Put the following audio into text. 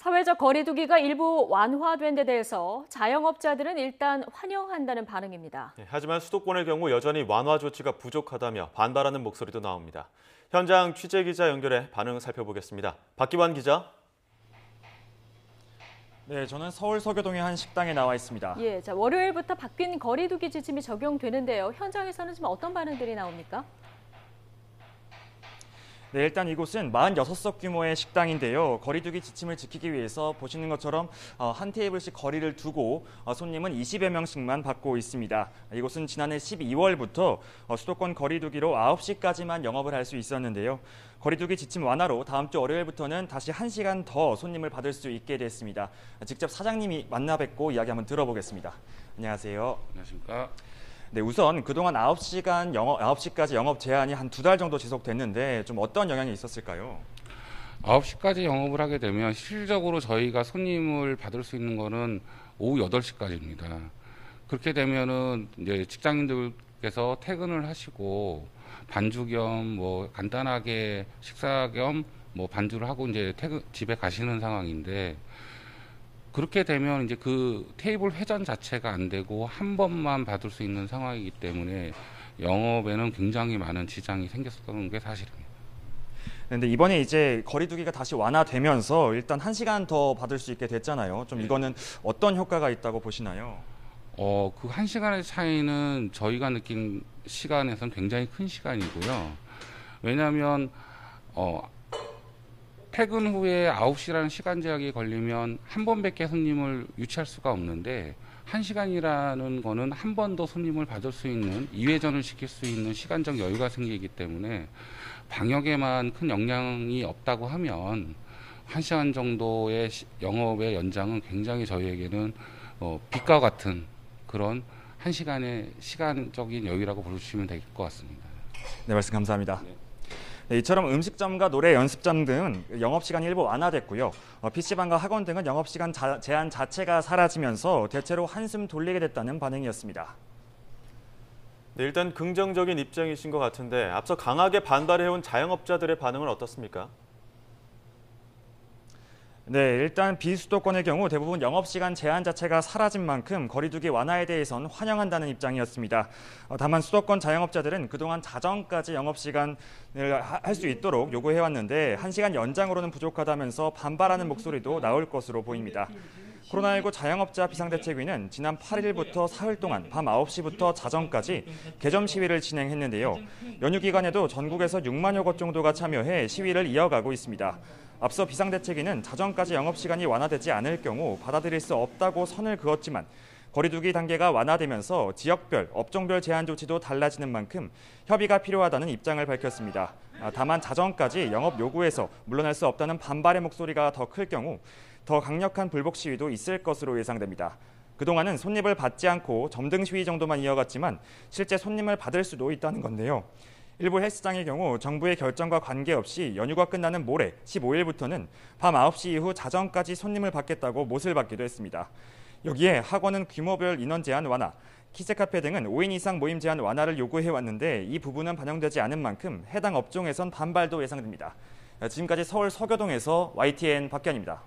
사회적 거리 두기가 일부 완화된 데 대해서 자영업자들은 일단 환영한다는 반응입니다. 하지만 수도권의 경우 여전히 완화 조치가 부족하다며 반발하는 목소리도 나옵니다. 현장 취재기자 연결해 반응 살펴보겠습니다. 박기환 기자. 네, 저는 서울 서교동의 한 식당에 나와 있습니다. 월요일부터 바뀐 거리 두기 지침이 적용되는데요. 현장에서는 지금 어떤 반응들이 나옵니까? 네, 일단 이곳은 46석 규모의 식당인데요. 거리두기 지침을 지키기 위해서 보시는 것처럼 한 테이블씩 거리를 두고 손님은 20여 명씩만 받고 있습니다. 이곳은 지난해 12월부터 수도권 거리두기로 9시까지만 영업을 할 수 있었는데요. 거리두기 지침 완화로 다음 주 월요일부터는 다시 1시간 더 손님을 받을 수 있게 됐습니다. 직접 사장님이 만나 뵙고 이야기 한번 들어보겠습니다. 안녕하세요. 안녕하십니까. 네, 우선 그동안 9시까지 영업 제한이 한 2달 정도 지속됐는데 좀 어떤 영향이 있었을까요? 9시까지 영업을 하게 되면 실질적으로 저희가 손님을 받을 수 있는 거는 오후 8시까지입니다. 그렇게 되면은 이제 직장인들께서 퇴근을 하시고 반주 겸 간단하게 식사 겸 반주를 하고 이제 집에 가시는 상황인데, 그렇게 되면 이제 그 테이블 회전 자체가 안 되고 한 번만 받을 수 있는 상황이기 때문에 영업에는 굉장히 많은 지장이 생겼었던 게 사실입니다. 그런데 이번에 이제 거리두기가 다시 완화되면서 일단 1시간 더 받을 수 있게 됐잖아요. 좀 이거는 어떤 효과가 있다고 보시나요? 그 1시간의 차이는 저희가 느낀 시간에서는 굉장히 큰 시간이고요. 왜냐하면 퇴근 후에 9시라는 시간 제약이 걸리면 한 번밖에 손님을 유치할 수가 없는데, 1시간이라는 거는 한 번 더 손님을 받을 수 있는, 2회전을 시킬 수 있는 시간적 여유가 생기기 때문에 방역에만 큰 영향이 없다고 하면 1시간 정도의 영업의 연장은 굉장히 저희에게는 빛과 같은 그런 1시간의 시간적인 여유라고 보시면 될 것 같습니다. 네, 말씀 감사합니다. 네. 네, 이처럼 음식점과 노래 연습장 등 영업시간이 일부 완화됐고요. PC방과 학원 등은 영업시간 제한 자체가 사라지면서 대체로 한숨 돌리게 됐다는 반응이었습니다. 네, 일단 긍정적인 입장이신 것 같은데 앞서 강하게 반발해온 자영업자들의 반응은 어떻습니까? 네, 일단 비수도권의 경우 대부분 영업시간 제한 자체가 사라진 만큼 거리두기 완화에 대해선 환영한다는 입장이었습니다. 다만 수도권 자영업자들은 그동안 자정까지 영업시간을 할 수 있도록 요구해왔는데 1시간 연장으로는 부족하다면서 반발하는 목소리도 나올 것으로 보입니다. 코로나19 자영업자 비상대책위는 지난 8일부터 사흘 동안 밤 9시부터 자정까지 개점 시위를 진행했는데요. 연휴 기간에도 전국에서 6만여 곳 정도가 참여해 시위를 이어가고 있습니다. 앞서 비상대책위는 자정까지 영업시간이 완화되지 않을 경우 받아들일 수 없다고 선을 그었지만, 거리두기 단계가 완화되면서 지역별, 업종별 제한 조치도 달라지는 만큼 협의가 필요하다는 입장을 밝혔습니다. 다만 자정까지 영업 요구에서 물러날 수 없다는 반발의 목소리가 더 클 경우 더 강력한 불복 시위도 있을 것으로 예상됩니다. 그동안은 손님을 받지 않고 점등 시위 정도만 이어갔지만 실제 손님을 받을 수도 있다는 건데요. 일부 헬스장의 경우 정부의 결정과 관계없이 연휴가 끝나는 모레 15일부터는 밤 9시 이후 자정까지 손님을 받겠다고 못을 받기도 했습니다. 여기에 학원은 규모별 인원 제한 완화, 키즈카페 등은 5인 이상 모임 제한 완화를 요구해왔는데 이 부분은 반영되지 않은 만큼 해당 업종에선 반발도 예상됩니다. 지금까지 서울 서교동에서 YTN 박기환입니다.